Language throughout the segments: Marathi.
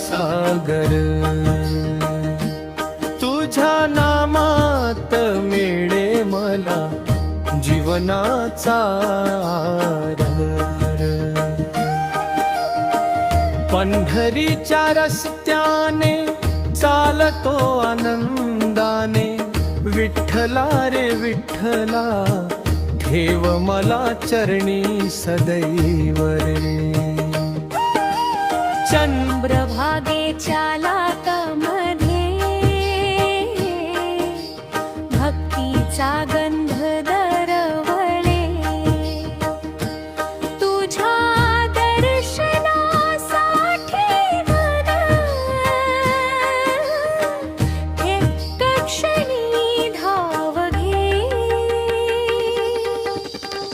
सागर, तुझ्या नामात मिळे मला जीवनाचा आधार। पंढरीच्या रस्त्याने चालतो आनंदाने, विठ्ठला रे विठ्ठला ठेव मला चरणी सदैव रे। चंद्रभागेच्या लाटामध्ये भक्तीचा गंध दरवळे, तुझ्या दर्शनासाठी मन एक क्षणी धाव घे।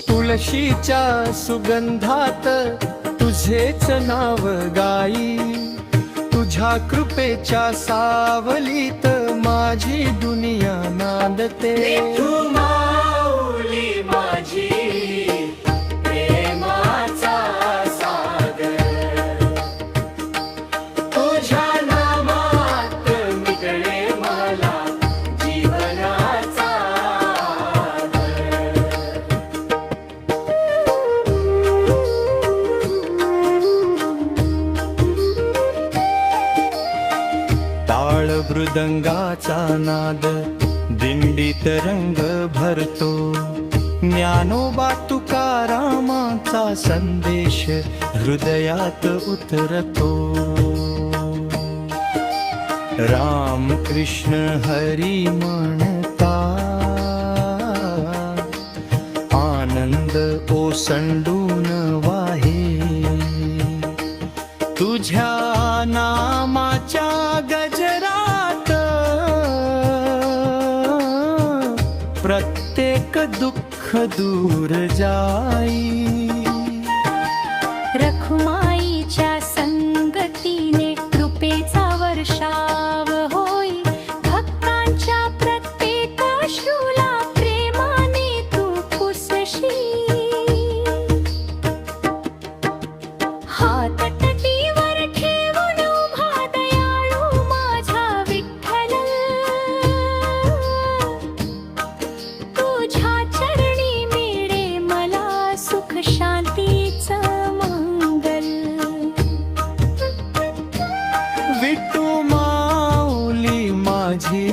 तुळशीच्या सुगंधात तुझेच नाव गाई, तुझ्या कृपेच्या सावलीत माझी दुनिया नांदते। तू माऊली माझी प्रेमाचा सागर, तुझ्या नामात मिळले मला जीवनाचा आधार। टाळ मृदंगाचा नाद दिंडीत रंग भरतो, ज्ञानोबा तुकारामाचा संदेश हृदयात उतरतो। राम कृष्ण हरी म्हणता आनंद ओसंडून वाहे, तुझ्या नामाच्या गजरात प्रत्येक दुःख दूर जाई। रखुमाईच्या संगतीने कृपेचा वर्षाव होई, भक्तांच्या प्रत्येक अश्रूला प्रेमाने तू पुसशील। हात तटीवर ठेवून उभा दयाळू माझा विठ्ठल, तुझ्या चरणी मिळे मला सुख शांतीचं मंगल। विठू माऊली माझी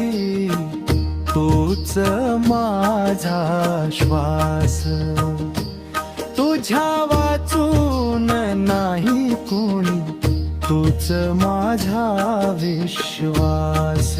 तूच माझा श्वास, तुझ्या वाचून नाही कोणी तूच माझा विश्वास।